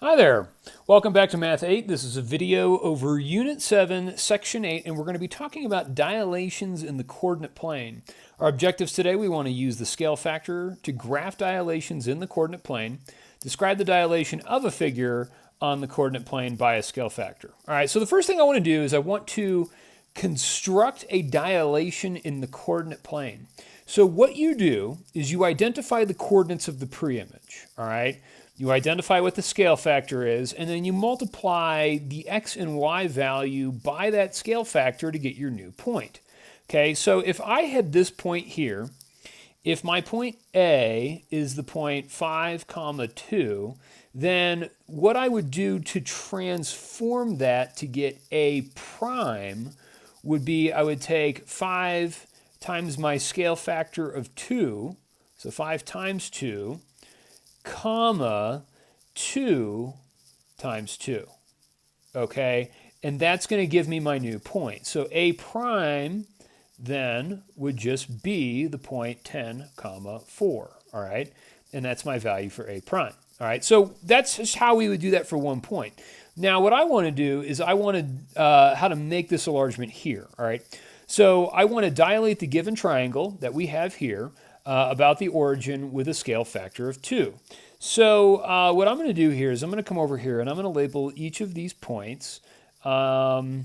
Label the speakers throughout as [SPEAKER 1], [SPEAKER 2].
[SPEAKER 1] Hi there. Welcome back to Math 8. This is a video over Unit 7, Section 8, and we're going to be talking about dilations in the coordinate plane. Our objectives today, we want to use the scale factor to graph dilations in the coordinate plane, describe the dilation of a figure on the coordinate plane by a scale factor. All right, so the first thing I want to do is I want to construct a dilation in the coordinate plane. So what you do is you identify the coordinates of the preimage, all right? You identify what the scale factor is, and then you multiply the x and y value by that scale factor to get your new point. Okay, so if I had this point here, if my point A is the point 5, comma 2, then what I would do to transform that to get A prime would be I would take 5 times my scale factor of 2, so 5 times 2, comma 2 times 2, okay? And that's going to give me my new point. So A prime then would just be the point 10, comma 4, all right? And that's my value for A prime, all right? So that's just how we would do that for one point. Now what I want to do is I want to, how to make this enlargement here, all right? So I want to dilate the given triangle that we have here about the origin with a scale factor of 2. So what I'm going to do here is I'm going to come over here and I'm going to label each of these points as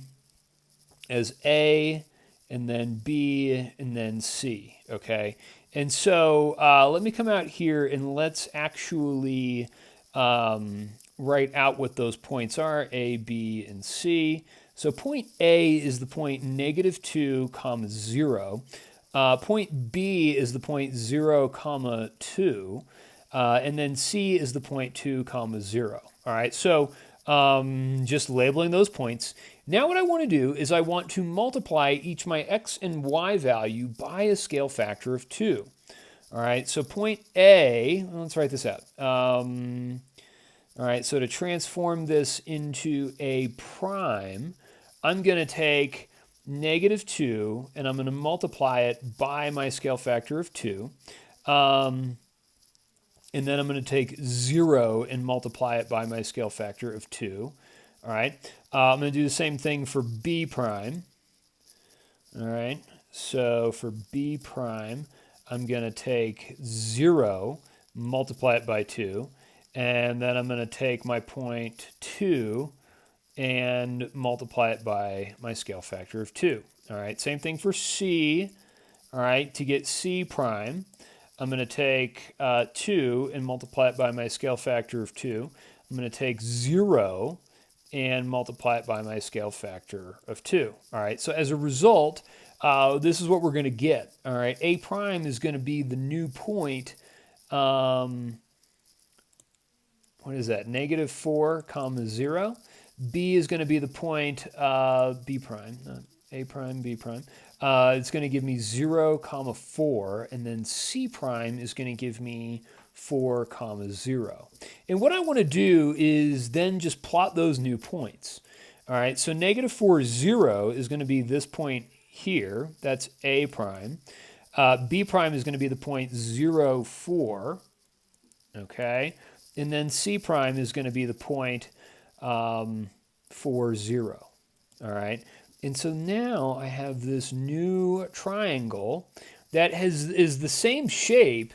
[SPEAKER 1] A and then B and then C, okay? And so let me come out here and let's actually write out what those points are, A, B, and C. So point A is the point negative 2, comma 0. Point B is the point 0, comma 2. And then C is the point 2, comma 0. All right, so just labeling those points. Now what I want to do is I want to multiply each my x and y value by a scale factor of 2. All right, so point A, let's write this out. All right, so to transform this into A prime, I'm going to take negative 2 and I'm going to multiply it by my scale factor of 2. And then I'm going to take 0 and multiply it by my scale factor of 2. All right. I'm going to do the same thing for B prime. All right. So for B prime, I'm going to take 0, multiply it by 2. And then I'm going to take my point 2 and multiply it by my scale factor of 2. All right. Same thing for C. All right. To get C prime, I'm going to take 2 and multiply it by my scale factor of 2. I'm going to take 0 and multiply it by my scale factor of 2. All right, so as a result, this is what we're going to get. All right, A prime is going to be the new point. What is that? Negative 4, comma 0. B is going to be the point B prime, not A prime, B prime. It's going to give me 0, comma 4, and then C prime is going to give me 4, comma 0. And what I want to do is then just plot those new points. All right, so negative 4, 0 is going to be this point here. That's A prime. B prime is going to be the point 0, 4. Okay, and then C prime is going to be the point 4, 0. All right. And so now I have this new triangle that is the same shape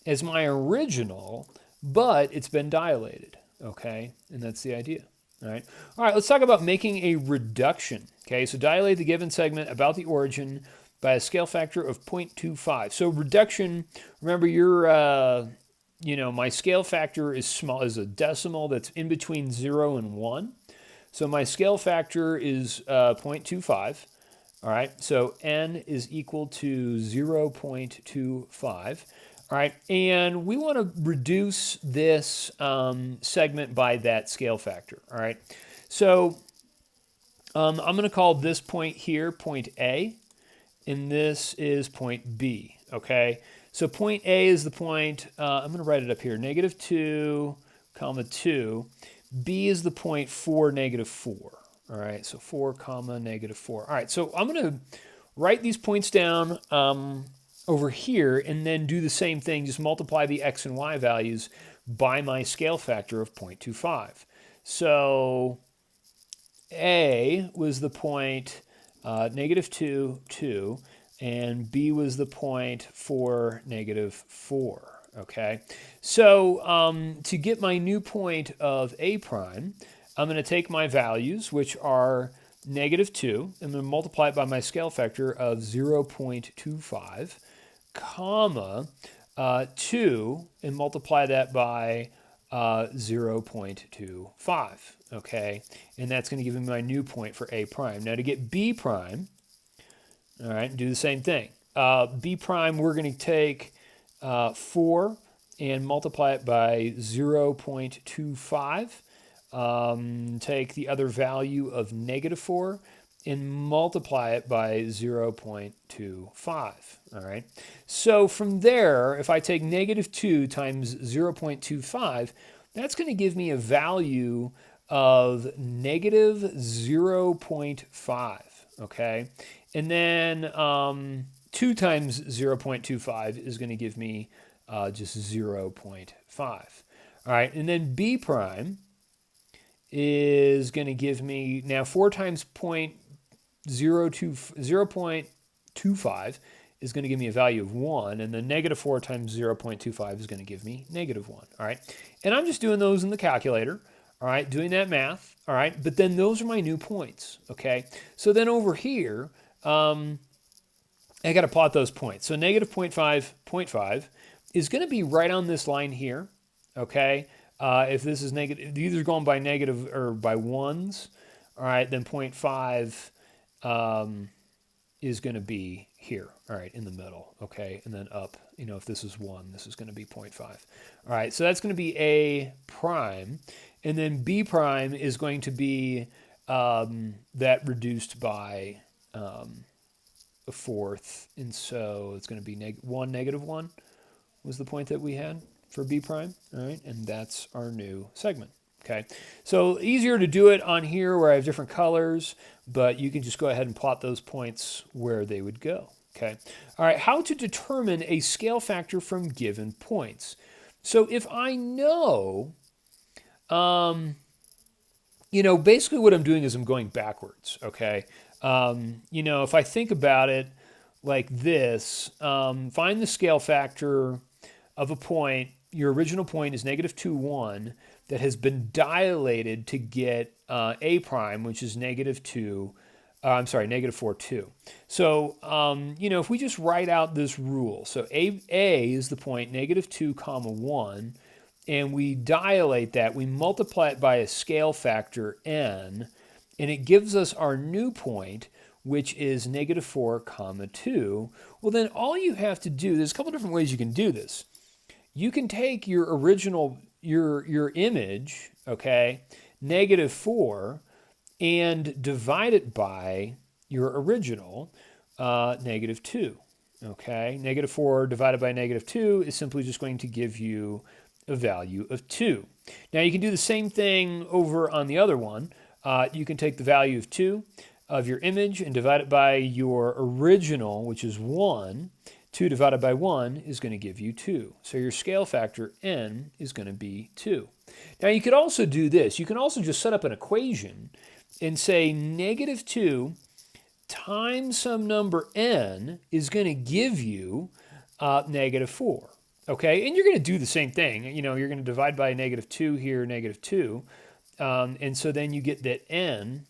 [SPEAKER 1] as my original, but it's been dilated, okay? And that's the idea, all right? All right, let's talk about making a reduction, okay? So dilate the given segment about the origin by a scale factor of 0.25. So reduction, remember my scale factor is small, is a decimal that's in between 0 and 1. So my scale factor is 0.25, all right? So n is equal to 0.25, all right? And we want to reduce this segment by that scale factor, all right? So I'm going to call this point here point A, and this is point B, okay? So point A is the point, I'm going to write it up here, negative 2, comma 2. B is the point 4, negative 4. All right, so 4, comma, negative 4. All right, so I'm going to write these points down over here and then do the same thing, just multiply the x and y values by my scale factor of 0.25. So A was the point -2, 2, and B was the point 4, -4. Okay, so to get my new point of A prime, I'm going to take my values, which are -2, I'm going to multiply it by my scale factor of 0.25, comma 2, and multiply that by 0.25, okay? And that's going to give me my new point for A prime. Now to get B prime, all right, do the same thing. B prime, we're going to take 4 and multiply it by 0.25. Take the other value of -4 and multiply it by 0.25, all right? So from there, if I take -2 times 0.25, that's going to give me a value of -0.5, okay? And then 2 times 0.25 is going to give me just 0.5, all right? And then B prime is going to give me, now 4 times 0.25 is going to give me a value of 1, and then -4 times 0.25 is going to give me -1, all right? And I'm just doing those in the calculator, all right, doing that math, all right? But then those are my new points, okay? So then over here, I got to plot those points. So -0.5, 0.5 is going to be right on this line here, okay? If this is negative, these are going by negative or by ones, all right, then 0.5 is going to be here, all right, in the middle, okay, and then up, you know, if this is 1, this is going to be 0.5. All right, so that's going to be A prime, and then B prime is going to be that reduced by a fourth, and so it's going to be -1 was the point that we had for B prime, all right, and that's our new segment, okay? So easier to do it on here where I have different colors, but you can just go ahead and plot those points where they would go, okay? All right, how to determine a scale factor from given points. So if I know, you know, basically what I'm doing is I'm going backwards, okay? You know, if I think about it like this, find the scale factor of a point. Your original point is -2, 1, that has been dilated to get A prime, which is -2, I'm sorry, -4, 2. So, you know, if we just write out this rule, so A is the point -2, 1, and we dilate that, we multiply it by a scale factor n, and it gives us our new point, which is -4, 2. Well, then all you have to do, there's a couple different ways you can do this. You can take your original, your image, okay, -4, and divide it by your original, -2, okay? -4 divided by -2 is simply just going to give you a value of 2. Now you can do the same thing over on the other one. You can take the value of 2 of your image and divide it by your original, which is 1. 2 divided by 1 is going to give you 2. So your scale factor n is going to be 2. Now you could also do this. You can also just set up an equation and say -2 times some number n is going to give you -4. Okay, and you're going to do the same thing. You know, you're going to divide by -2 here, -2. And so then you get that n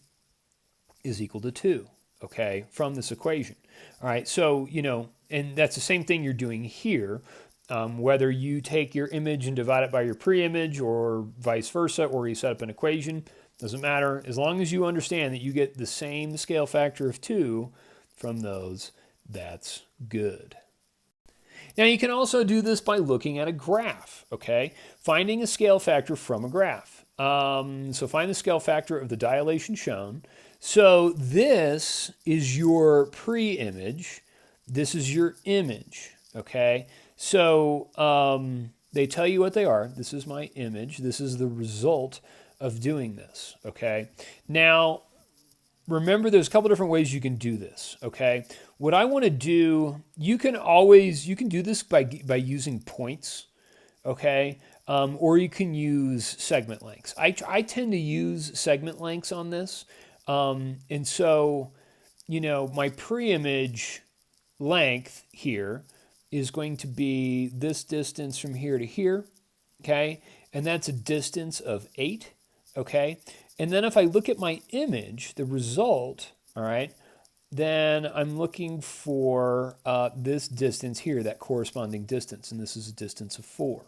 [SPEAKER 1] is equal to 2, okay, from this equation. All right, so, you know, and that's the same thing you're doing here. Whether you take your image and divide it by your pre-image or vice versa, or you set up an equation, doesn't matter. As long as you understand that you get the same scale factor of 2 from those, that's good. Now you can also do this by looking at a graph, okay? Finding a scale factor from a graph. So find the scale factor of the dilation shown. So this is your pre-image. This is your image, okay? So they tell you what they are. This is my image. This is the result of doing this, okay? Now, remember there's a couple different ways you can do this, okay? What I want to do, you can do this by using points, okay? or you can use segment lengths. I tend to use segment lengths on this. And so, my preimage length here is going to be this distance from here to here, okay? And that's a distance of 8, okay? And then if I look at my image, the result, all right, then I'm looking for this distance here, that corresponding distance, and this is a distance of 4.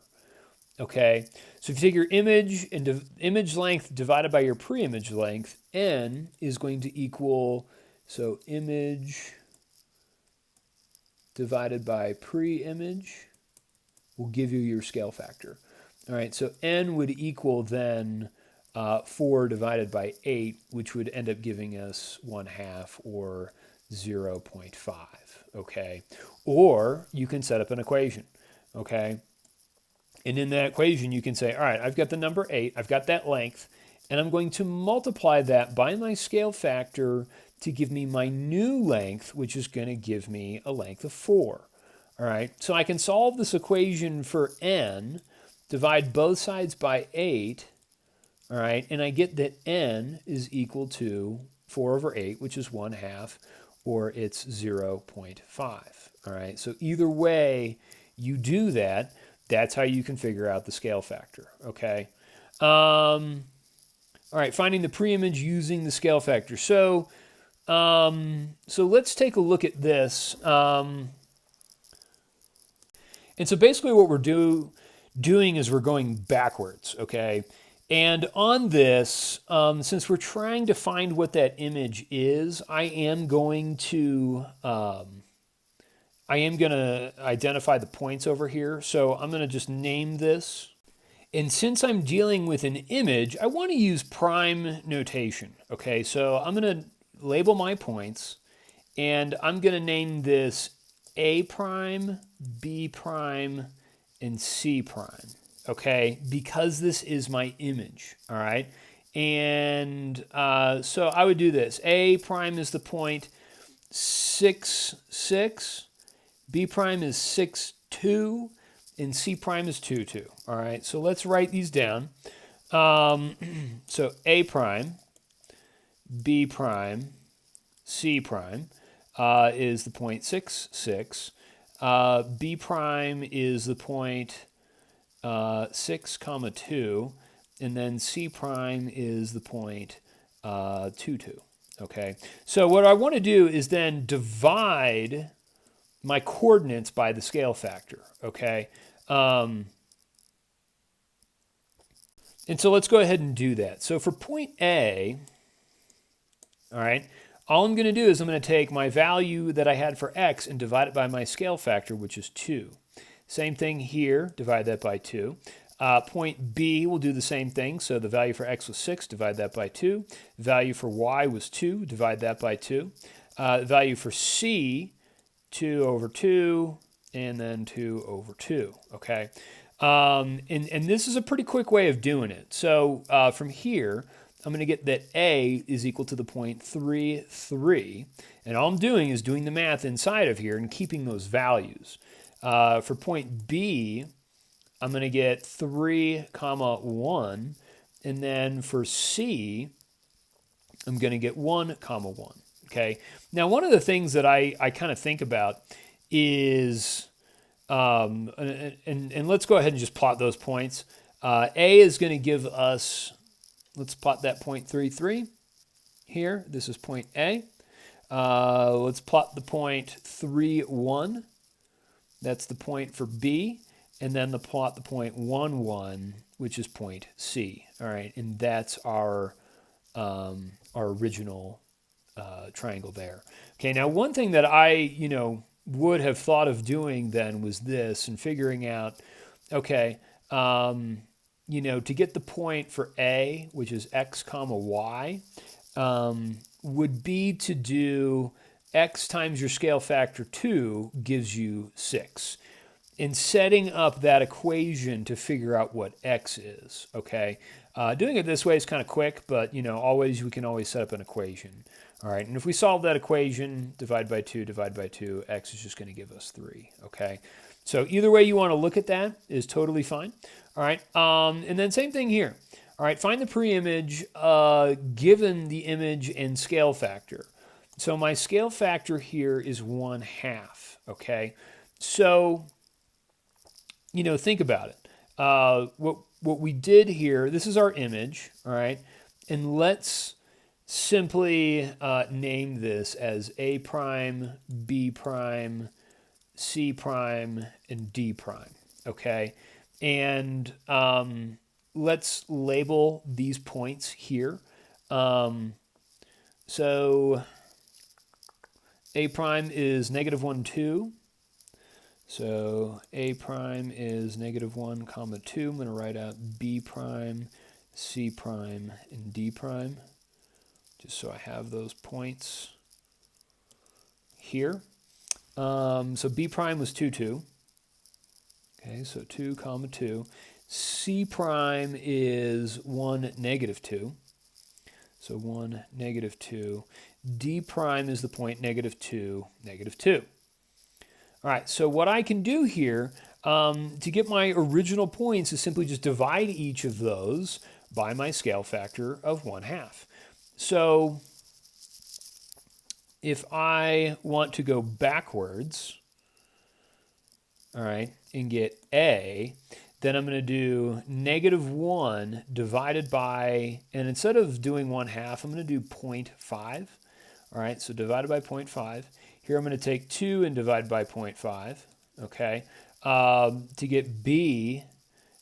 [SPEAKER 1] Okay, so if you take your image and image length divided by your preimage length, n is going to equal, so image divided by preimage will give you your scale factor. All right, so n would equal then 4 divided by 8, which would end up giving us 1/2 or 0.5, okay? Or you can set up an equation, okay? And in that equation, you can say, all right, I've got the number 8, I've got that length, and I'm going to multiply that by my scale factor to give me my new length, which is going to give me a length of 4. All right, so I can solve this equation for n, divide both sides by 8, all right, and I get that n is equal to 4 over 8, which is 1/2, or it's 0.5. All right, so either way you do that, that's how you can figure out the scale factor, okay? All right, finding the preimage using the scale factor. So let's take a look at this. And so basically what we're doing is we're going backwards, okay? And on this, since we're trying to find what that image is, I am going to identify the points over here. So I'm going to just name this. And since I'm dealing with an image, I want to use prime notation. Okay, so I'm going to label my points, and I'm going to name this A prime, B prime, and C prime. Okay, because this is my image. All right, and so I would do this. A prime is the point 6, 6. B prime is 6, 2, and C prime is 2, 2. All right, so let's write these down. So A prime, B prime, C prime is the point 6, 6. B prime is the point 6, comma 2, and then C prime is the point 2, 2. Okay, so what I want to do is then divide my coordinates by the scale factor, okay? And so let's go ahead and do that. So for point A, all right, all I'm going to do is I'm going to take my value that I had for x and divide it by my scale factor, which is 2. Same thing here, divide that by 2. Point B will do the same thing. So the value for x was 6, divide that by 2. The value for y was 2, divide that by 2. The value for C, 2 over 2, and then 2 over 2, okay? And this is a pretty quick way of doing it. So from here, I'm going to get that A is equal to the point 3, 3. And all I'm doing is doing the math inside of here and keeping those values. For point B, I'm going to get 3, comma 1. And then for C, I'm going to get 1, comma 1. Okay. Now, one of the things that I kind of think about is, and let's go ahead and just plot those points. A is going to give us, let's plot that point 3, 3 here. This is point A. Let's plot the point 3, 1. That's the point for B. And then plot the point 1, 1, which is point C. All right. And that's our original triangle there. Okay, now one thing that I, would have thought of doing then was this, and figuring out, okay, to get the point for A, which is x comma y, would be to do x times your scale factor 2 gives you 6. In setting up that equation to figure out what x is, okay? Doing it this way is kind of quick, but, we can always set up an equation. All right, and if we solve that equation, divide by 2, x is just going to give us 3, okay? So either way you want to look at that is totally fine. All right, and then same thing here. All right, find the preimage given the image and scale factor. So my scale factor here is 1/2, okay? So, think about it. What we did here, this is our image, all right? And let's simply name this as A prime, B prime, C prime, and D prime, okay? And let's label these points here. So A prime is -1, 2. So A prime is -1, 2. I'm going to write out B prime, C prime, and D prime, just so I have those points here. So B prime was 2, 2. Okay, so 2, 2. C prime is 1, -2. So 1, -2. D prime is the point -2, -2. All right, so what I can do here to get my original points is simply just divide each of those by my scale factor of 1/2. So if I want to go backwards, all right, and get A, then I'm going to do -1 divided by, and instead of doing 1/2, I'm going to do 0.5. All right, so divided by 0.5. Here I'm going to take 2 and divide by 0.5. Okay, to get B,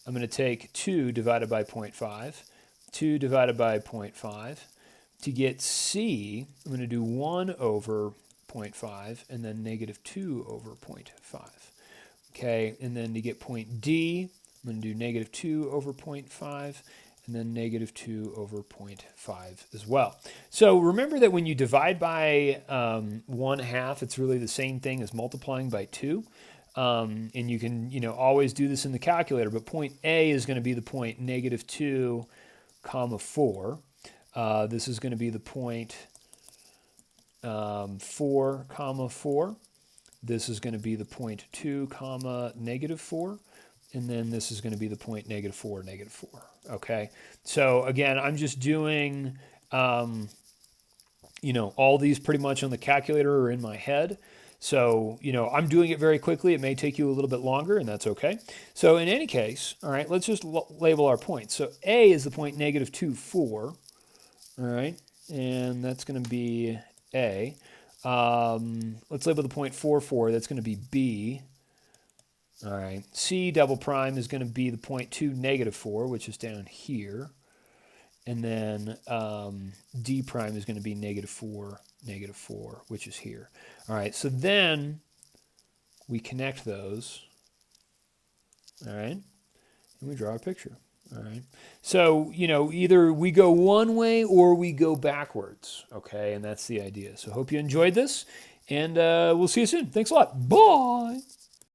[SPEAKER 1] I'm going to take 2 divided by 0.5, 2 divided by 0.5. To get C, I'm going to do 1 over 0.5 and then -2 over 0.5. Okay, and then to get point D, I'm going to do -2 over 0.5 and then -2 over 0.5 as well. So remember that when you divide by 1/2, it's really the same thing as multiplying by 2. And you can always do this in the calculator, but point A is going to be the point -2, 4. This is going to be the point 4, 4. This is going to be the point 2, -4. And then this is going to be the point -4, -4. Okay. So again, I'm just doing, all these pretty much on the calculator or in my head. So, I'm doing it very quickly. It may take you a little bit longer, and that's okay. So in any case, all right, let's just label our points. So A is the point -2, 4. All right. And that's going to be A. Let's label the point 4, 4. That's going to be B. All right, C double prime is going to be the point 2, -4, which is down here. And then D prime is going to be -4, -4, which is here. All right, so then we connect those. All right, and we draw a picture. All right, so, either we go one way or we go backwards. Okay, and that's the idea. So hope you enjoyed this, and we'll see you soon. Thanks a lot. Bye.